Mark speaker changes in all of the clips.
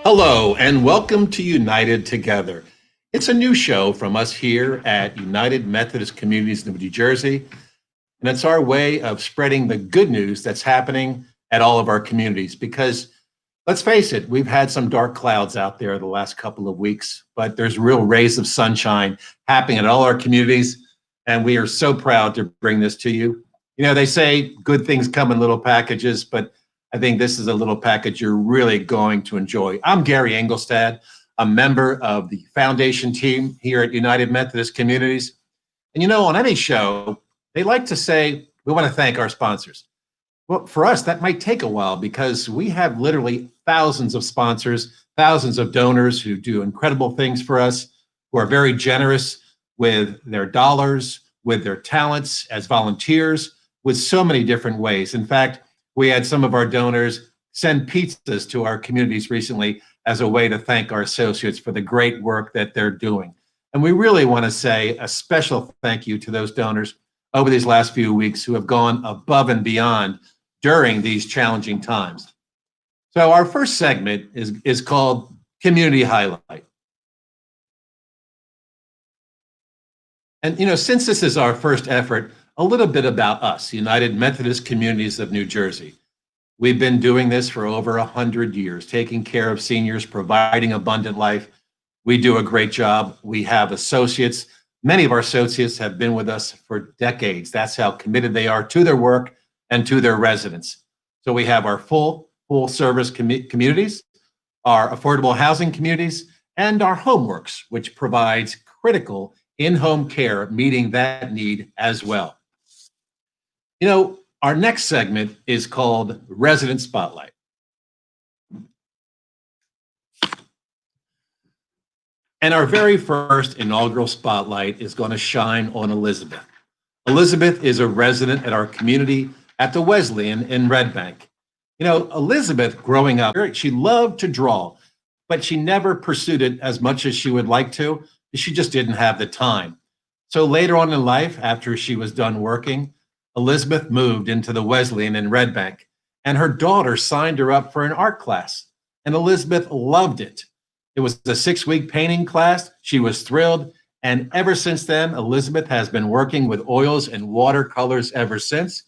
Speaker 1: Hello, and welcome to United Together. It's a new show from us here at United Methodist Communities of New Jersey, and it's our way of spreading the good news that's happening at all of our communities. Because let's face it, we've had some dark clouds out there the last couple of weeks, but there's real rays of sunshine happening in all our communities, and we are so proud to bring this to you. You know, they say good things come in little packages, but I think this is a little package you're really going to enjoy. I'm Gary Engelstad, a member of the foundation team here at United Methodist Communities. And you know, on any show, they like to say, we want to thank our sponsors. Well, for us, that might take a while because we have literally thousands of sponsors, thousands of donors who do incredible things for us, who are very generous with their dollars, with their talents as volunteers, with so many different ways. In fact, we had some of our donors send pizzas to our communities recently as a way to thank our associates for the great work that they're doing. And we really want to say a special thank you to those donors over these last few weeks who have gone above and beyond during these challenging times. So our first segment is called Community Highlight. And you know, since this is our first effort, a little bit about us, United Methodist Communities of New Jersey. We've been doing this for over 100 years, taking care of seniors, providing abundant life. We do a great job. We have associates. Many of our associates have been with us for decades. That's how committed they are to their work and to their residents. So we have our full service communities, our affordable housing communities, and our HomeWorks, which provides critical in-home care, meeting that need as well. You know, our next segment is called Resident Spotlight. And our very first inaugural spotlight is going to shine on Elizabeth. Elizabeth is a resident at our community at the Wesleyan in Red Bank. You know, Elizabeth, growing up, she loved to draw, but she never pursued it as much as she would like to. She just didn't have the time. So later on in life, after she was done working, Elizabeth moved into the Wesleyan in Red Bank, and her daughter signed her up for an art class, and Elizabeth loved it. It was a 6-week painting class. She was thrilled, and ever since then, Elizabeth has been working with oils and watercolors ever since.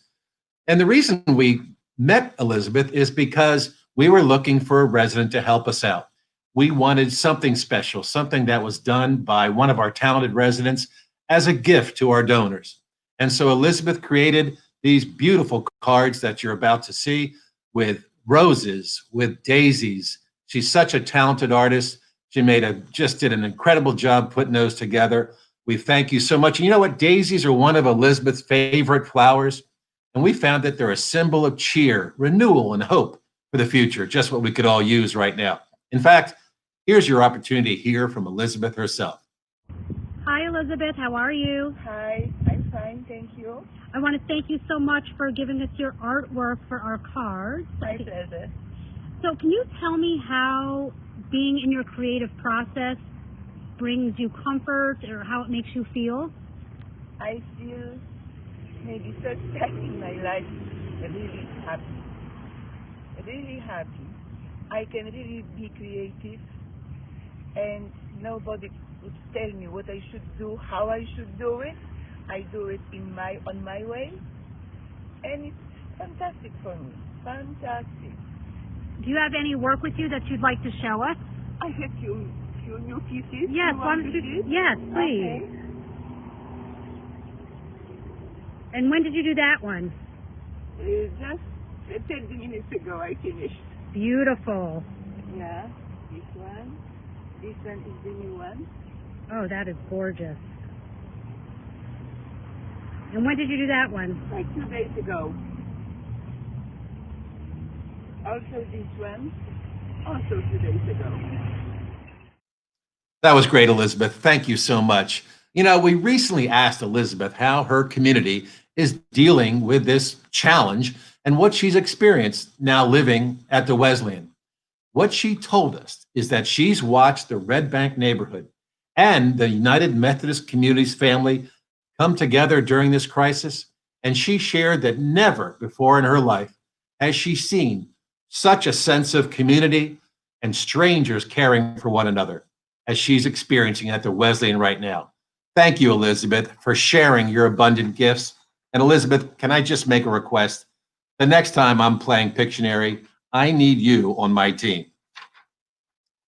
Speaker 1: And the reason we met Elizabeth is because we were looking for a resident to help us out. We wanted something special, something that was done by one of our talented residents as a gift to our donors. And so Elizabeth created these beautiful cards that you're about to see with roses, with daisies. She's such a talented artist. She just did an incredible job putting those together. We thank you so much. And you know what? Daisies are one of Elizabeth's favorite flowers. And we found that they're a symbol of cheer, renewal, and hope for the future, just what we could all use right now. In fact, here's your opportunity to hear from Elizabeth herself.
Speaker 2: Hi, Elizabeth. How are you?
Speaker 3: Hi, I'm fine, thank you.
Speaker 2: I want to thank you so much for giving us your artwork for our cards.
Speaker 3: My pleasure.
Speaker 2: So can you tell me how being in your creative process brings you comfort or how it makes you feel?
Speaker 3: I feel maybe success in my life, really happy. Really happy. I can really be creative and nobody would tell me what I should do, how I should do it. I do it on my way, and it's fantastic for me. Fantastic.
Speaker 2: Do you have any work with you that you'd like to show us?
Speaker 3: I have few new pieces.
Speaker 2: Yes, yes, please.
Speaker 3: Okay.
Speaker 2: And when did you do that one?
Speaker 3: Just 10 minutes ago I finished.
Speaker 2: Beautiful.
Speaker 3: Yeah, this one. This one is the new one.
Speaker 2: Oh, that is gorgeous. And when did you do that one?
Speaker 3: Like 2 days ago. Also this one, also 2 days ago.
Speaker 1: That was great, Elizabeth. Thank you so much. You know, we recently asked Elizabeth how her community is dealing with this challenge and what she's experienced now living at the Wesleyan. What she told us is that she's watched the Red Bank neighborhood and the United Methodist Communities family come together during this crisis, and she shared that never before in her life has she seen such a sense of community, and strangers caring for one another, as she's experiencing at the Wesleyan right now. Thank you, Elizabeth, for sharing your abundant gifts. And Elizabeth, can I just make a request? The next time I'm playing Pictionary, I need you on my team.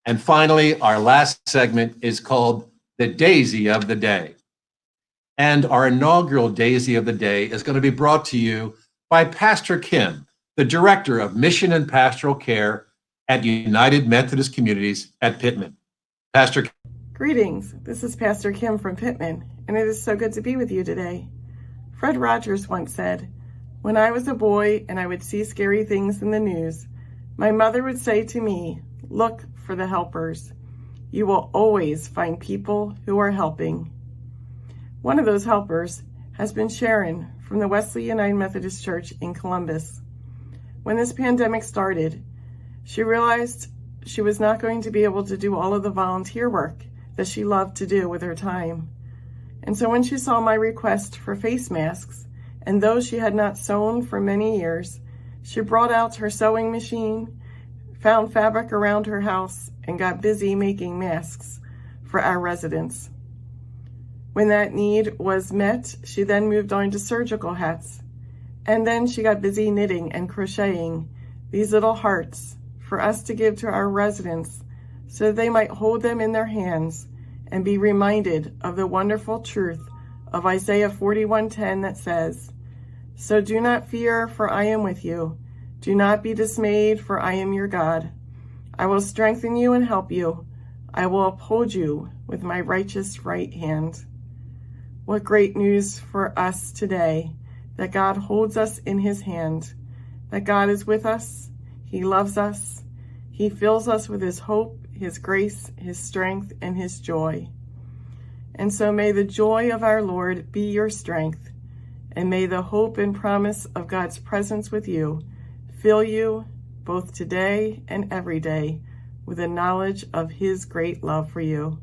Speaker 1: And finally, our last segment is called the Daisy of the Day. And our inaugural Daisy of the Day is going to be brought to you by Pastor Kim, the Director of Mission and Pastoral Care at United Methodist Communities at Pittman. Pastor Kim.
Speaker 4: Greetings, this is Pastor Kim from Pittman, and it is so good to be with you today. Fred Rogers once said, "When I was a boy and I would see scary things in the news, my mother would say to me, 'Look for the helpers. You will always find people who are helping.'" One of those helpers has been Sharon from the Wesley United Methodist Church in Columbus. When this pandemic started, she realized she was not going to be able to do all of the volunteer work that she loved to do with her time. And so when she saw my request for face masks, and those she had not sewn for many years, she brought out her sewing machine, found fabric around her house, and got busy making masks for our residents. When that need was met, she then moved on to surgical hats. And then she got busy knitting and crocheting these little hearts for us to give to our residents so that they might hold them in their hands and be reminded of the wonderful truth of Isaiah 41:10 that says, "So do not fear, for I am with you. Do not be dismayed, for I am your God. I will strengthen you and help you. I will uphold you with my righteous right hand." What great news for us today, that God holds us in his hand, that God is with us, he loves us, he fills us with his hope, his grace, his strength, and his joy. And so may the joy of our Lord be your strength, and may the hope and promise of God's presence with you fill you both today and every day with a knowledge of his great love for you.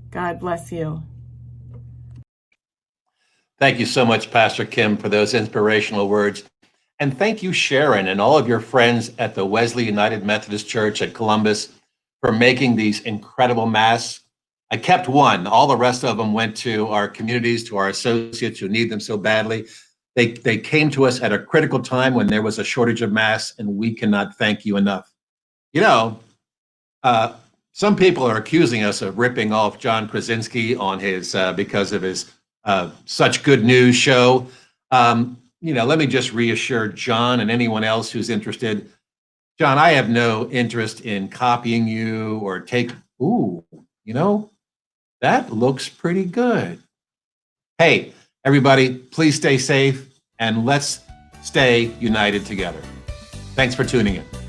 Speaker 4: God bless you.
Speaker 1: Thank you so much, Pastor Kim, for those inspirational words. And thank you, Sharon, and all of your friends at the Wesley United Methodist Church at Columbus for making these incredible masks. I kept one. All the rest of them went to our communities, to our associates who need them so badly. They came to us at a critical time when there was a shortage of masks, and we cannot thank you enough. You know, some people are accusing us of ripping off John Krasinski on his because of his Such Good News show. Let me just reassure John and anyone else who's interested. John, I have no interest in copying you or that looks pretty good. Hey, everybody, please stay safe and let's stay united together. Thanks for tuning in.